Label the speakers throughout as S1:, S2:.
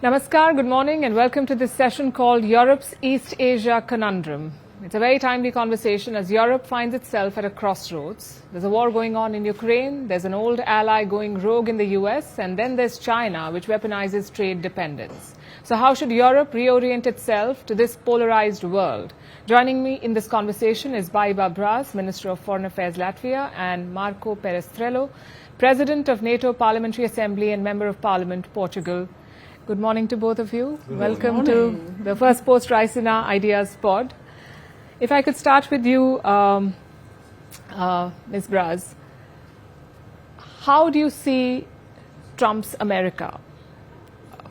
S1: Namaskar, good morning and welcome to this session called Europe's East Asia Conundrum. It's a very timely conversation as Europe finds itself at a crossroads. There's a war going on in Ukraine, there's an old ally going rogue in the US, and then there's China, which weaponizes trade dependence. So how should Europe reorient itself to this polarized world? Joining me in this conversation is Baiba Braže, Minister of Foreign Affairs Latvia, and Marco Perestrello, President of NATO Parliamentary Assembly and Member of Parliament, Portugal. Good morning to both of you. Welcome to the Firstpost Raisina Ideas Pod. If I could start with you, Ms. Braže, how do you see Trump's America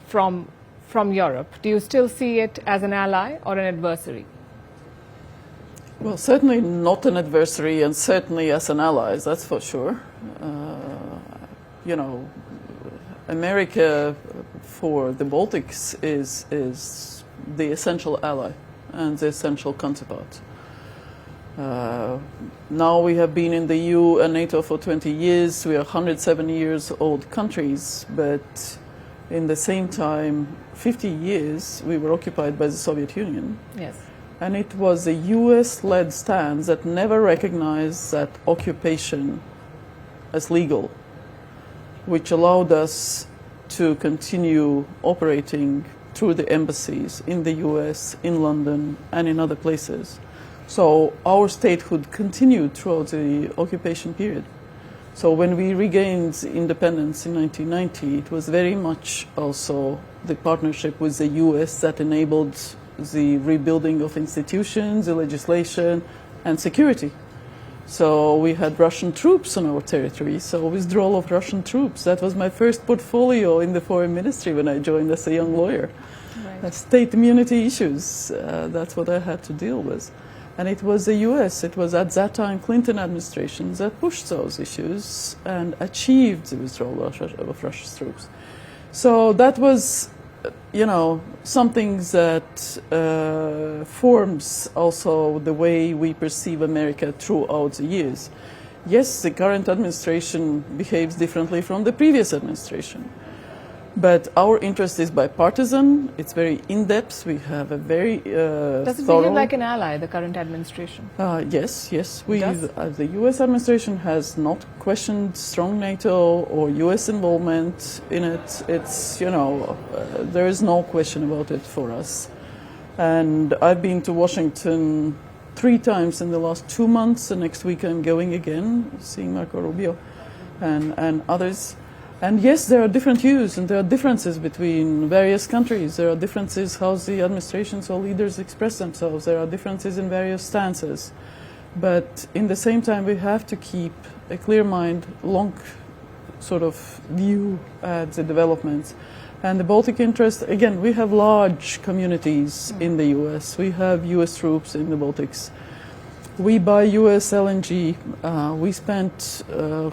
S1: from Europe? Do you still see it as an ally or an adversary?
S2: Well, certainly not an adversary and certainly as an ally, that's for sure. America for the Baltics is the essential ally and the essential counterpart. Now we have been in the EU and NATO for 20 years. We are 107 years old countries, but in the same time, 50 years we were occupied by the Soviet Union.
S1: Yes.
S2: And it was a US-led stance that never recognized that occupation as legal, which allowed us to continue operating through the embassies in the US, in London, and in other places. So our statehood continued throughout the occupation period. So when we regained independence in 1990, it was very much also the partnership with the US that enabled the rebuilding of institutions, the legislation, and security. So we had Russian troops on our territory, so withdrawal of Russian troops. That was my first portfolio in the foreign ministry when I joined as a young lawyer. Right. State immunity issues, that's what I had to deal with. And it was the US, it was at that time Clinton administration that pushed those issues and achieved the withdrawal of Russia's troops. So that was, something that forms also the way we perceive America throughout the years. Yes, the current administration behaves differently from the previous administration, but our interest is bipartisan. It's very in-depth. We have a very
S1: Does it behave like an ally, the current administration?
S2: Yes. The U.S. administration has not questioned strong NATO or U.S. involvement in it. It's, there is no question about it for us. And I've been to Washington 3 times in the last 2 months, and next week I'm going again, seeing Marco Rubio and others. And yes, there are different views and there are differences between various countries. There are differences how the administrations or leaders express themselves. There are differences in various stances. But in the same time, we have to keep a clear mind, long sort of view at the developments. And the Baltic interest, again, we have large communities in the US. We have US troops in the Baltics. We buy US LNG. We spent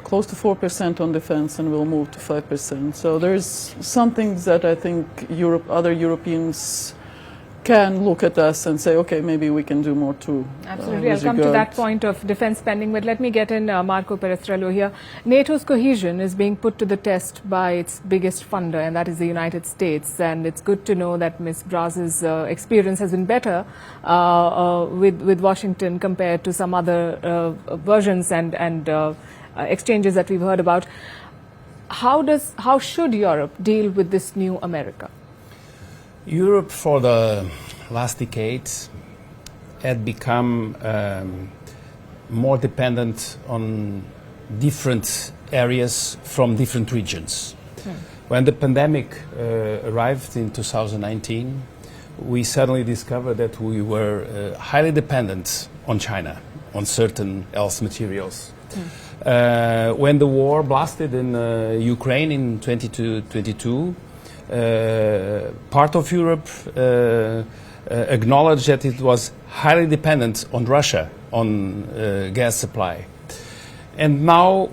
S2: close to 4% on defense and we'll move to 5%. So there's something that I think other Europeans can look at us and say, okay, maybe we can do more too.
S1: Absolutely. I'll come to that point of defense spending, but let me get in Marco Perestrello here. NATO's cohesion is being put to the test by its biggest funder, and that is the United States. And it's good to know that Ms. Braže's experience has been better with Washington compared to some other versions and exchanges that we've heard about. How should Europe deal with this new America?
S3: Europe for the last decades had become more dependent on different areas from different regions. When the pandemic arrived in 2019, we suddenly discovered that we were highly dependent on China, on certain health materials. When the war blasted in Ukraine in 2022, part of Europe acknowledged that it was highly dependent on Russia, on gas supply. And now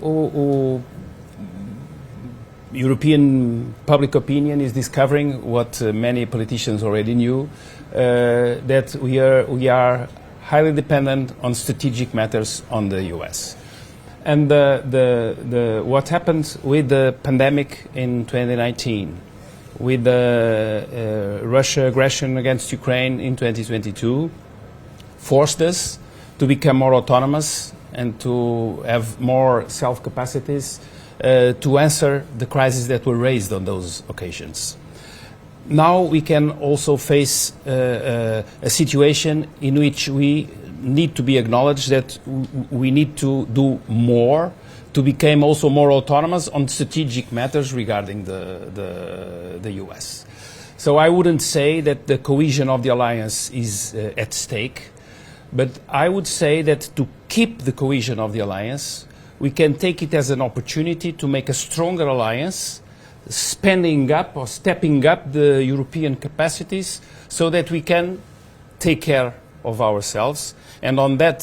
S3: European public opinion is discovering what many politicians already knew, that we are highly dependent on strategic matters on the US. And what happened with the pandemic in 2019 with the Russia aggression against Ukraine in 2022 forced us to become more autonomous and to have more self-capacities to answer the crises that were raised on those occasions. Now we can also face a situation in which we need to be acknowledged that we need to do more to become also more autonomous on strategic matters regarding the US. So I wouldn't say that the cohesion of the alliance is at stake, but I would say that to keep the cohesion of the alliance, we can take it as an opportunity to make a stronger alliance, spending up or stepping up the European capacities so that we can take care of ourselves, and on that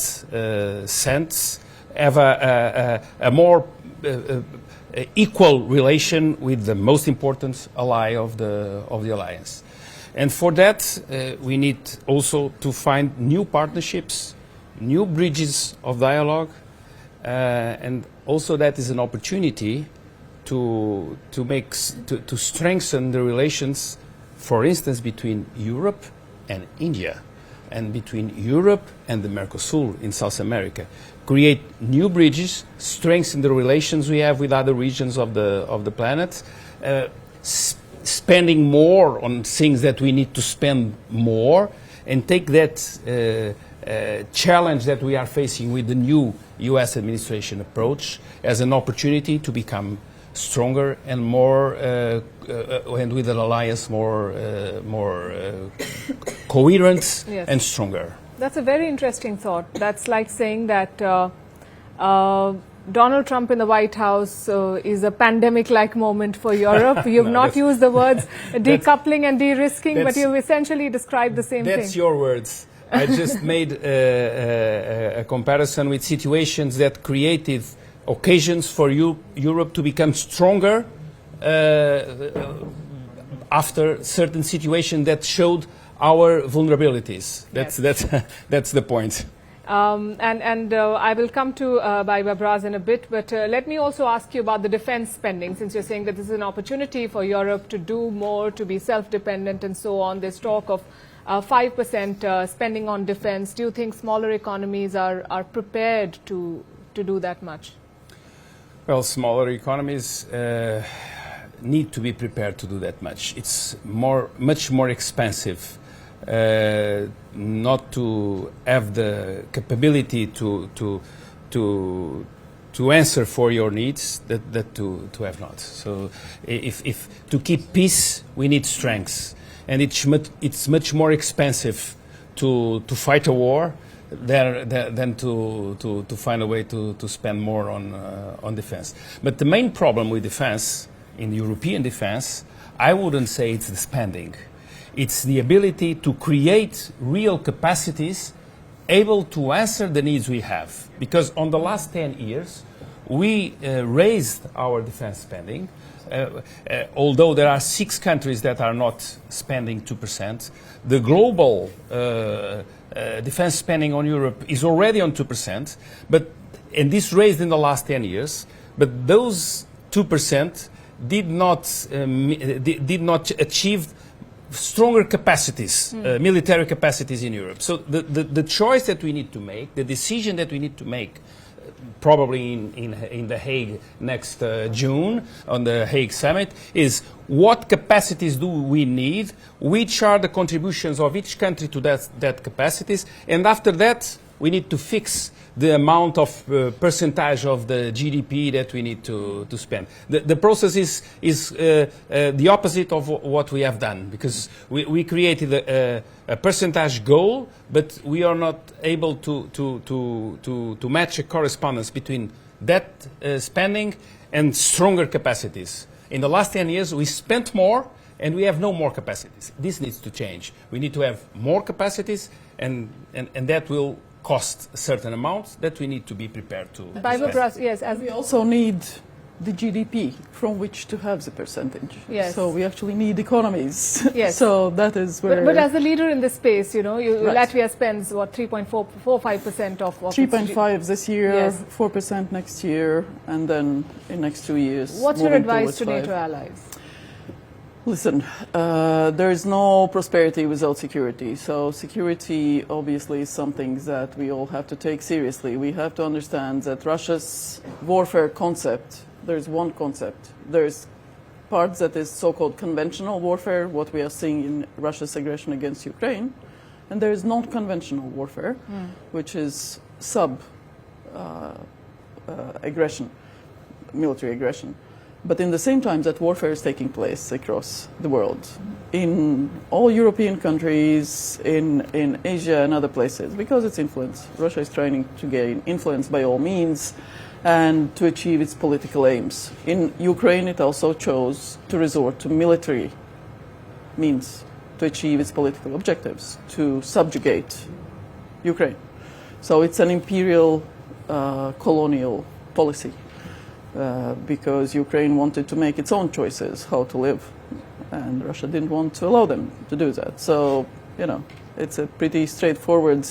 S3: sense have a more equal relation with the most important ally of the alliance. And for that we need also to find new partnerships, new bridges of dialogue, and also that is an opportunity to strengthen the relations, for instance, between Europe and India, and between Europe and the Mercosur in South America. Create new bridges, strengthen the relations we have with other regions of the planet, spending more on things that we need to spend more, and take that challenge that we are facing with the new US administration approach as an opportunity to become stronger and more, and with an alliance more coherent, yes, and stronger.
S1: That's a very interesting thought. That's like saying that Donald Trump in the White House is a pandemic-like moment for Europe. You've not used the words decoupling and de-risking, but you've essentially described the same thing.
S3: That's your words. I just made a comparison with situations that created occasions for Europe to become stronger after certain situations that showed our vulnerabilities. That's the point.
S1: I will come to Baiba Braže in a bit, but let me also ask you about the defense spending, since you're saying that this is an opportunity for Europe to do more, to be self-dependent and so on. There's talk of 5% spending on defense. Do you think smaller economies are prepared to do that much?
S3: Well, smaller economies need to be prepared to do that much. It's much more expensive not to have the capability to answer for your needs that to have not. So if to keep peace, we need strength, and it's much more expensive to fight a war than to find a way to spend more on defense. But the main problem with defense, in European defense, I wouldn't say it's the spending. It's the ability to create real capacities able to answer the needs we have. Because on the last 10 years, we raised our defense spending. Although there are 6 countries that are not spending 2%, the global defense spending on Europe is already on 2%, and this raised in the last 10 years, but those 2% did not achieve stronger capacities, military capacities in Europe. So the choice that we need to make, the decision that we need to make, probably in The Hague next June, on the Hague summit, is what capacities do we need, which are the contributions of each country to that capacities, and after that we need to fix the amount of percentage of the GDP that we need to spend. The process is the opposite of what we have done, because we created a percentage goal, but we are not able to match a correspondence between that spending and stronger capacities. In the last 10 years, we spent more, and we have no more capacities. This needs to change. We need to have more capacities, and that will cost a certain amount that we need to be prepared to spend.
S1: Yes,
S2: we also need the GDP from which to have the percentage.
S1: Yes.
S2: So we actually need economies.
S1: Yes.
S2: So that is where...
S1: But as a leader in this space, you know,
S2: Right.
S1: Latvia spends, what, 3.45% of
S2: 3.5 this year,
S1: Yes.
S2: 4% next year, and then in next 2 years.
S1: What's your
S2: moving
S1: advice
S2: towards
S1: to
S2: 5.
S1: NATO allies?
S2: Listen, there is no prosperity without security. So security obviously is something that we all have to take seriously. We have to understand that Russia's warfare concept, there's one concept. There's parts that is so-called conventional warfare, what we are seeing in Russia's aggression against Ukraine. And there is non-conventional warfare, which is aggression, military aggression. But in the same time, that warfare is taking place across the world, in all European countries, in Asia and other places, because it's influence. Russia is trying to gain influence by all means and to achieve its political aims. In Ukraine, it also chose to resort to military means to achieve its political objectives, to subjugate Ukraine. So it's an imperial colonial policy. Because Ukraine wanted to make its own choices how to live, and Russia didn't want to allow them to do that. So, it's a pretty straightforward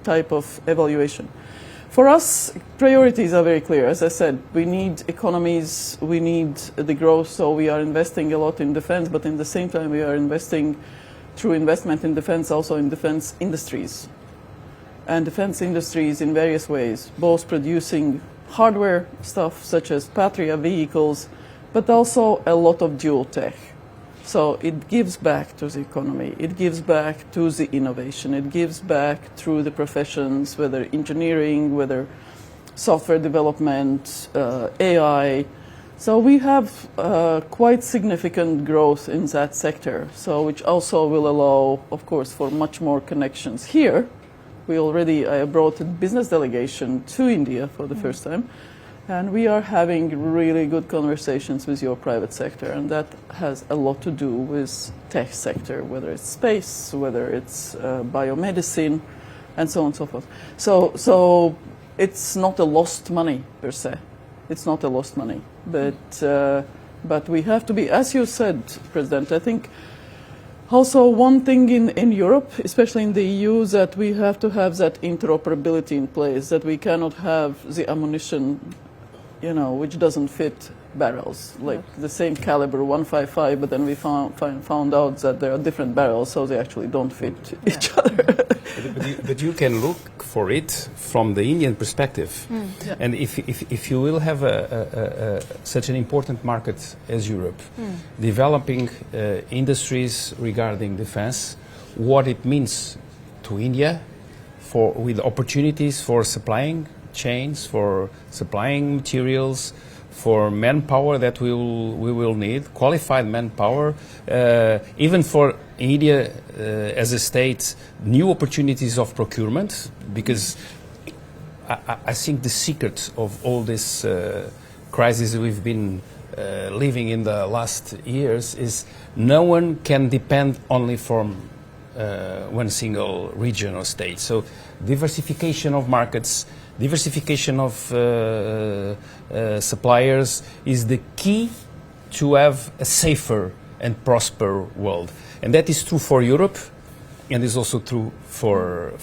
S2: type of evaluation. For us, priorities are very clear. As I said, we need economies, we need the growth, so we are investing a lot in defense, but in the same time we are investing through investment in defense also in defense industries. And defense industries in various ways, both producing hardware stuff such as Patria vehicles, but also a lot of dual tech. So it gives back to the economy, it gives back to the innovation, it gives back through the professions, whether engineering, whether software development, AI. So we have quite significant growth in that sector, so which also will allow, of course, for much more connections here. I brought a business delegation to India for the first time, and we are having really good conversations with your private sector, and that has a lot to do with tech sector, whether it's space, whether it's biomedicine, and so on and so forth. So it's not a lost money per se. It's not a lost money, but we have to be, as you said, President, I think. Also, one thing in Europe, especially in the EU, that we have to have that interoperability in place, that we cannot have the ammunition, which doesn't fit barrels, like the same caliber 155, but then we found out that there are different barrels, so they actually don't fit each other.
S3: But you can look for it from the Indian perspective. Yeah. And if you will have such an important market as Europe, developing industries regarding defense, what it means to India with opportunities for supplying chains, for supplying materials, for manpower that we will need, qualified manpower, even for India as a state, new opportunities of procurement, because I think the secret of all this crisis we've been living in the last years is no one can depend only from one single region or state. So diversification of markets, diversification of suppliers is the key to have a safer and prosper world. And that is true for Europe, and is also true for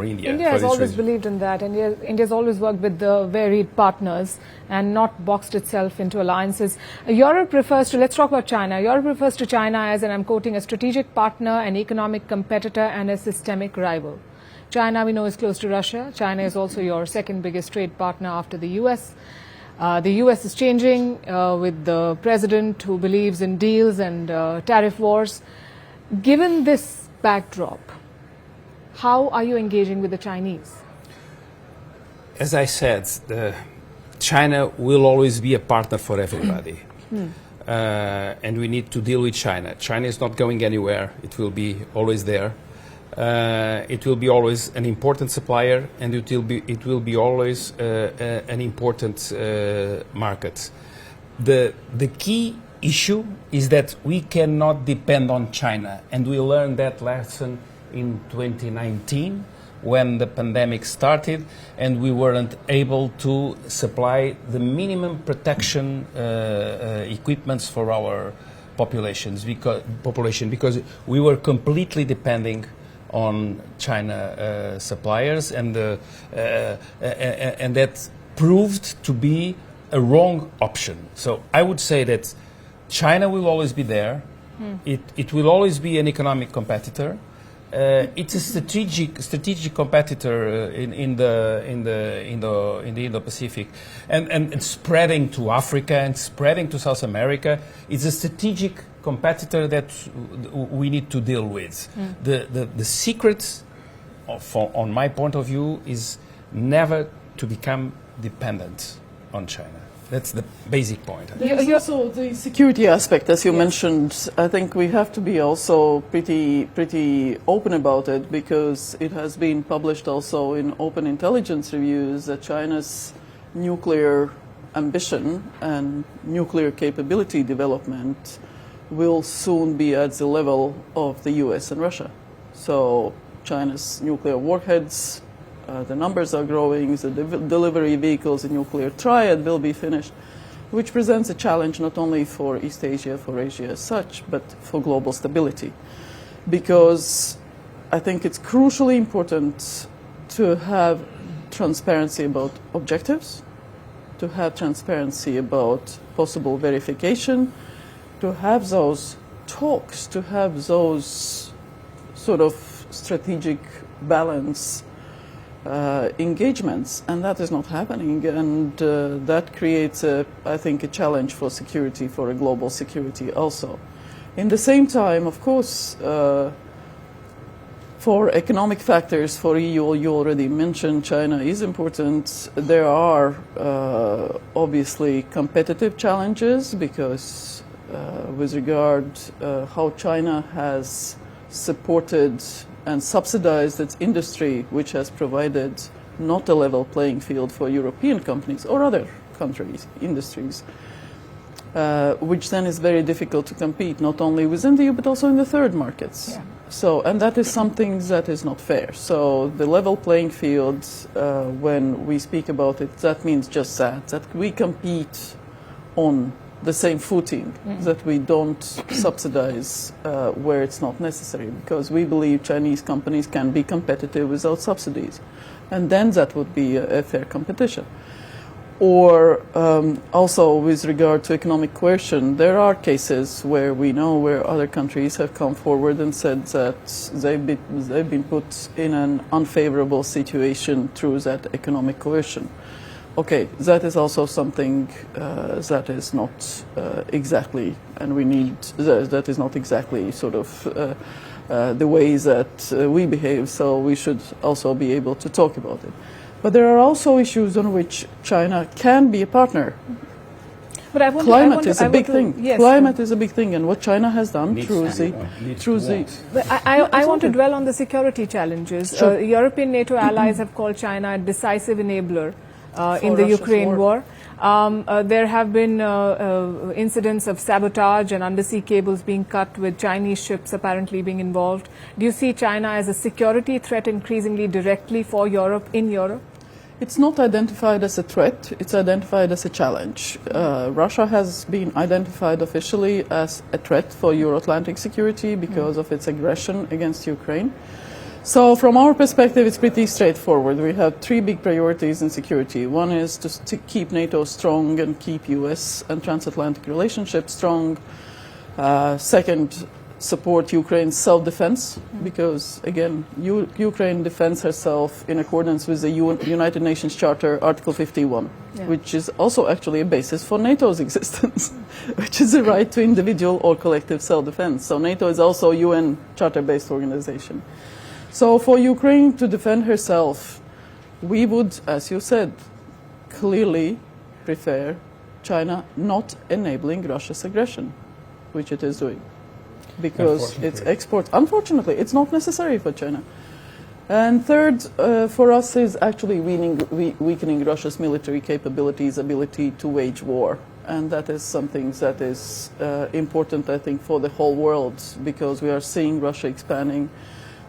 S3: India.
S1: India has always believed in that. India has always worked with the varied partners and not boxed itself into alliances. Europe refers to, let's talk about China. Europe refers to China as, and I'm quoting, a strategic partner, an economic competitor, and a systemic rival. China, we know, is close to Russia. China is also your second biggest trade partner after the US. The US is changing with the president who believes in deals and tariff wars. Given this backdrop, how are you engaging with the Chinese?
S3: As I said, China will always be a partner for everybody. And we need to deal with China. China is not going anywhere. It will be always there. It will be always an important supplier, and it will be always an important market. The key issue is that we cannot depend on China, and we learned that lesson in 2019 when the pandemic started, and we weren't able to supply the minimum protection equipments for our population because we were completely depending on China suppliers, and that proved to be a wrong option. So I would say that China will always be there. It will always be an economic competitor. It's a strategic competitor in the Indo-Pacific, and spreading to Africa and spreading to South America. It's a strategic competitor that we need to deal with. The secret, on my point of view, is never to become dependent on China. That's the basic point.
S2: There's also the security aspect, as you mentioned. I think we have to be also pretty open about it, because it has been published also in open intelligence reviews that China's nuclear ambition and nuclear capability development will soon be at the level of the US and Russia. So China's nuclear warheads, the numbers are growing, the delivery vehicles, the nuclear triad will be finished, which presents a challenge not only for East Asia, for Asia as such, but for global stability. Because I think it's crucially important to have transparency about objectives, to have transparency about possible verification, to have those talks, to have those sort of strategic balance engagements, and that is not happening, and that creates, I think, a challenge for security, for a global security also. In the same time, of course, for economic factors, for EU, you already mentioned China is important. There are obviously competitive challenges, because with regard how China has supported and subsidized its industry, which has provided not a level playing field for European companies or other countries' industries, which then is very difficult to compete, not only within the EU, but also in the third markets.
S1: Yeah.
S2: So, and that is something that is not fair. So the level playing field, when we speak about it, that means just that we compete on the same footing, that we don't subsidize where it's not necessary, because we believe Chinese companies can be competitive without subsidies, and then that would be a fair competition. Or also with regard to economic coercion, there are cases where we know where other countries have come forward and said that they've been put in an unfavorable situation through that economic coercion. Okay, that is also something that is not exactly, and we need, that is not exactly sort of the way that we behave, so we should also be able to talk about it. But there are also issues on which China can be a partner.
S1: But
S2: Climate is a big thing.
S1: Yes,
S2: Climate is a big thing, and what China has done through the...
S1: But I want to dwell on the security challenges.
S2: Sure.
S1: European NATO allies have called China a decisive enabler in the
S2: Russia's
S1: Ukraine war. There have been incidents of sabotage and undersea cables being cut, with Chinese ships apparently being involved. Do you see China as a security threat increasingly directly for Europe, in Europe?
S2: It's not identified as a threat, it's identified as a challenge. Russia has been identified officially as a threat for Euro-Atlantic security because of its aggression against Ukraine. So from our perspective, it's pretty straightforward. We have three big priorities in security. One is to keep NATO strong and keep US and transatlantic relationships strong. Second, support Ukraine's self-defense, because, again, Ukraine defends herself in accordance with the United Nations Charter, Article 51, which is also actually a basis for NATO's existence, which is the right to individual or collective self-defense. So NATO is also a UN charter-based organization. So for Ukraine to defend herself, we would, as you said, clearly prefer China not enabling Russia's aggression, which it is doing. Because its export, unfortunately, it's not necessary for China. And third, for us, is actually weakening Russia's military capabilities, ability to wage war. And that is something that is important, I think, for the whole world, because we are seeing Russia expanding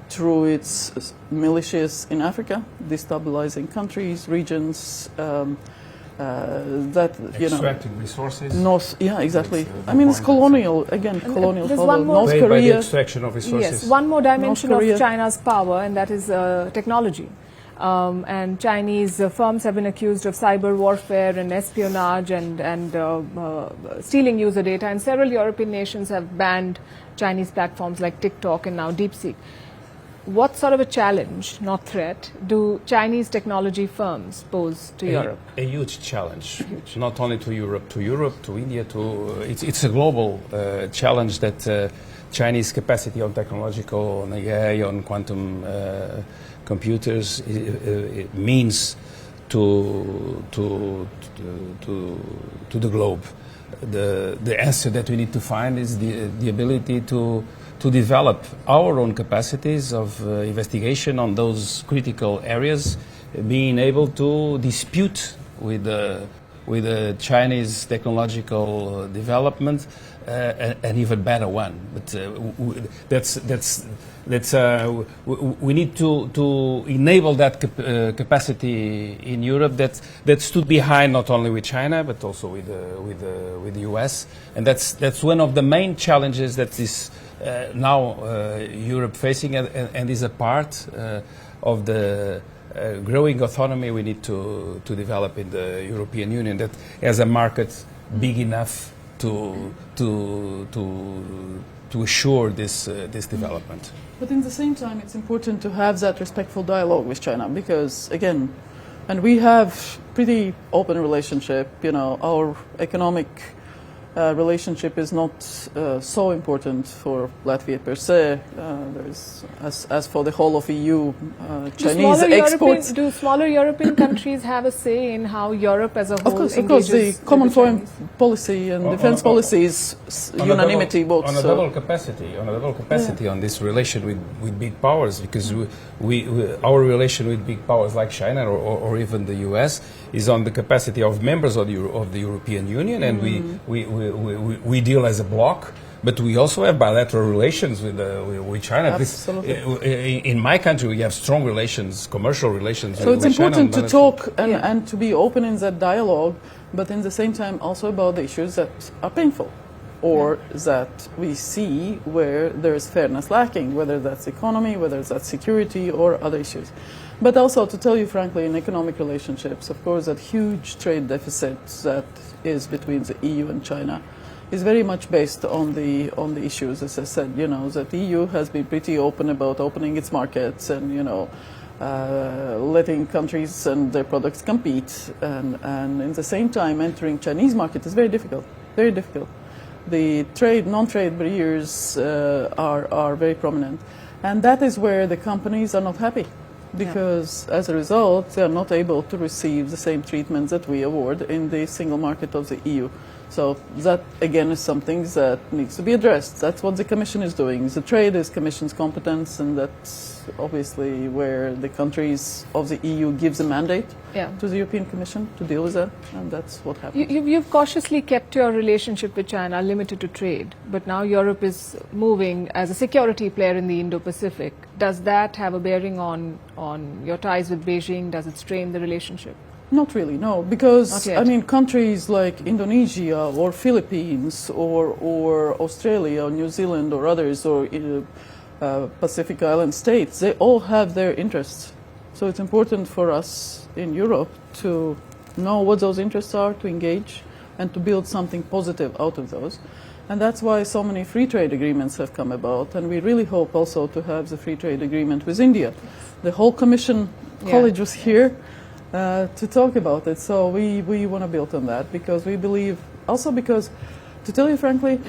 S2: through its militias in Africa, destabilizing countries, regions,
S3: extracting resources.
S2: Yeah, exactly. I mean, it's colonial, again, colonial
S1: power.
S2: North Korea.
S3: By the extraction of resources.
S1: Yes, one more dimension of China's power, and that is technology. And Chinese firms have been accused of cyber warfare and espionage and stealing user data. And several European nations have banned Chinese platforms like TikTok and now DeepSeek. What sort of a challenge, not threat, do Chinese technology firms pose to Europe?
S3: A huge challenge, not only to Europe, to India, it's a global challenge that Chinese capacity on technological, on AI, on quantum computers it means to the globe. The answer that we need to find is the ability to develop our own capacities of investigation on those critical areas, being able to dispute with the Chinese technological development an even better one. But we need to enable that capacity in Europe that stood behind not only with China but also with the US, and that's one of the main challenges that is now Europe facing, and is a part of the growing autonomy we need to develop in the European Union, that has a market big enough to assure this development.
S2: But in the same time, it's important to have that respectful dialogue with China, because again, and we have pretty open relationship. You know, our economic relationship is not so important for Latvia per se. There's, as for the whole of EU, Chinese exports.
S1: Do smaller European countries have a say in how Europe as a whole engages?
S2: Of course, the common foreign policy and defense policy is unanimity votes.
S3: On a double capacity on this relation with big powers, because our relation with big powers like China or even the US is on the capacity of members of the European Union, and we deal as a bloc, but we also have bilateral relations with China.
S2: Absolutely.
S3: In my country, we have strong relations, commercial relations.
S2: So it's important to talk and to be open in that dialogue, but in the same time also about the issues that are painful, or that we see where there is fairness lacking, whether that's economy, whether that's security, or other issues. But also, to tell you frankly, in economic relationships, of course, that huge trade deficit that is between the EU and China is very much based on the issues, as I said. You know, that the EU has been pretty open about opening its markets and, you know, letting countries and their products compete, and in the same time entering Chinese market is very difficult, very difficult. The non-trade barriers are very prominent, and that is where the companies are not happy, because as a result they are not able to receive the same treatment that we award in the single market of the EU. So that again is something that needs to be addressed. That's what the Commission is doing. The trade is Commission's competence, and that's obviously where the countries of the EU gives a mandate to the European Commission to deal with that, and that's what happens.
S1: You've cautiously kept your relationship with China limited to trade, but now Europe is moving as a security player in the Indo-Pacific. Does that have a bearing on your ties with Beijing? Does it strain the relationship?
S2: Not really, no, because I mean countries like Indonesia or Philippines or Australia or New Zealand or others, or Pacific Island states, they all have their interests. So it's important for us in Europe to know what those interests are, to engage and to build something positive out of those. And that's why so many free trade agreements have come about, and we really hope also to have the free trade agreement with India. The whole Commission college was here to talk about it, so we want to build on that, because we believe, also because, to tell you frankly,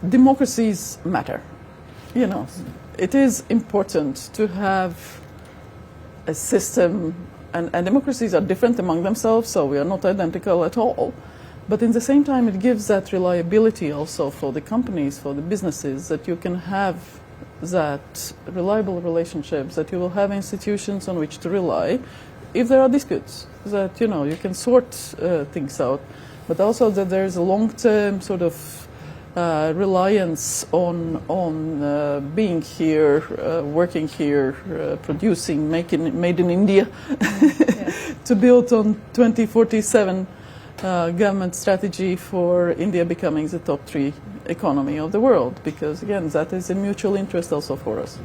S2: democracies matter. You know, it is important to have a system, and democracies are different among themselves, so we are not identical at all. But in the same time, it gives that reliability also for the companies, for the businesses, that you can have that reliable relationships, that you will have institutions on which to rely if there are disputes, that, you know, you can sort things out, but also that there is a long-term sort of reliance on being here, working here, producing, made in India, to build on 2047 government strategy for India becoming the top 3 economy of the world, because again, that is a mutual interest also for us.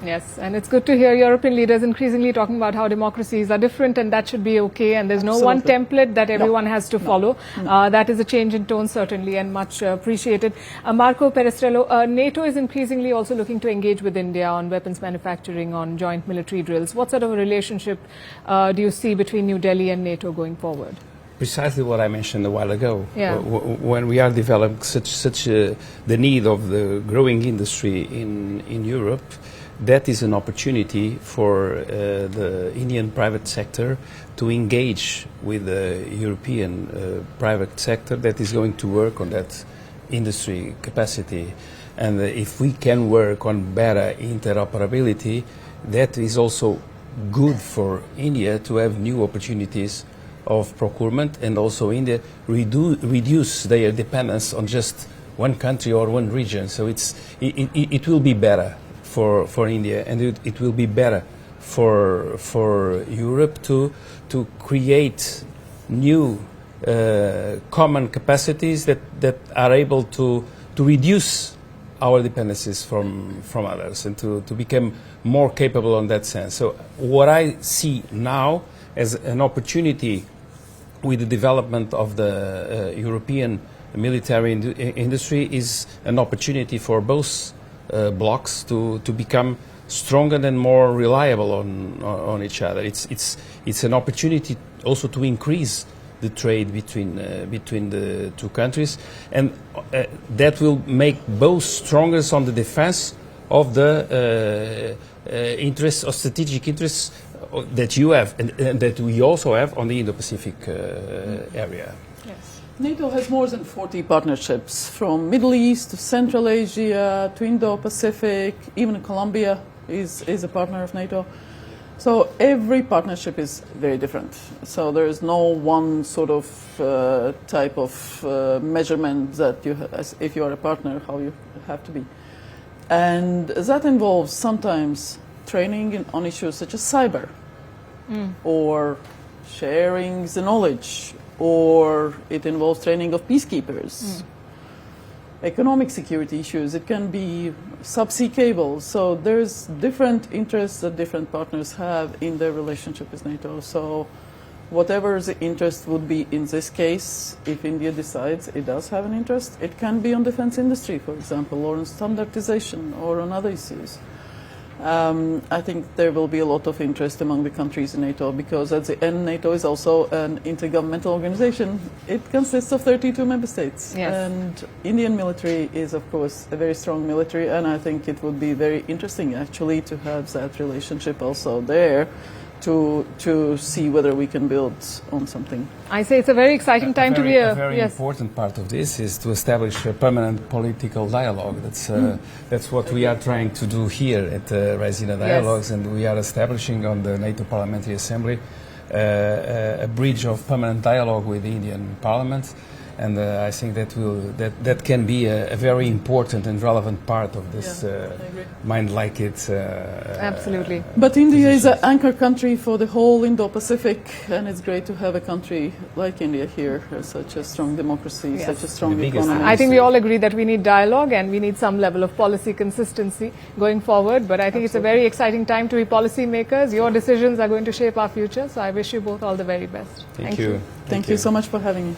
S1: Yes, and it's good to hear European leaders increasingly talking about how democracies are different and that should be okay, and there's no one template that everyone has to follow. That is a change in tone certainly, and much appreciated. Marco Perestrello, NATO is increasingly also looking to engage with India on weapons manufacturing, on joint military drills. What sort of a relationship do you see between New Delhi and NATO going forward?
S3: Precisely what I mentioned a while ago.
S1: Yeah.
S3: When we are developing the need of the growing industry in Europe, that is an opportunity for the Indian private sector to engage with the European private sector that is going to work on that industry capacity. And if we can work on better interoperability, that is also good for India to have new opportunities of procurement, and also India reduce their dependence on just one country or one region. So it will be better for India, and it will be better for Europe to create new common capacities that are able to reduce our dependencies from others, and to become more capable in that sense. So what I see now as an opportunity with the development of the European military industry is an opportunity for both blocks to become stronger and more reliable on each other. It's an opportunity also to increase the trade between the 2 countries, and that will make both stronger on the defense of the interests or strategic interests that you have and that we also have on the Indo-Pacific area.
S1: Yes.
S2: NATO has more than 40 partnerships, from Middle East to Central Asia to Indo-Pacific. Even Colombia is a partner of NATO. So every partnership is very different. So there is no one sort of type of measurement that if you are a partner, how you have to be. And that involves sometimes training on issues such as cyber, or sharing the knowledge, or it involves training of peacekeepers, economic security issues. It can be subsea cables. So there's different interests that different partners have in their relationship with NATO. So whatever the interest would be in this case, if India decides it does have an interest, it can be on defense industry, for example, or on standardization, or on other issues. I think there will be a lot of interest among the countries in NATO, because at the end NATO is also an intergovernmental organization. It consists of 32 member states.
S1: Yes.
S2: And Indian military is of course a very strong military, and I think it would be very interesting actually to have that relationship also there, to see whether we can build on something.
S1: I say it's a very exciting time to be
S3: a very important part of this is to establish a permanent political dialogue. That's what we are trying to do here at Raisina Dialogues, and we are establishing on the NATO Parliamentary Assembly a bridge of permanent dialogue with the Indian Parliament. And I think that can be a very important and relevant part of this Mind Like It.
S1: Absolutely.
S2: But India is an anchor country for the whole Indo-Pacific, and it's great to have a country like India here, such a strong democracy, such a strong economy.
S1: I think we all agree that we need dialogue and we need some level of policy consistency going forward. But I think it's a very exciting time to be policy makers. Your decisions are going to shape our future. So I wish you both all the very best.
S3: Thank you.
S2: Thank you so much for having me.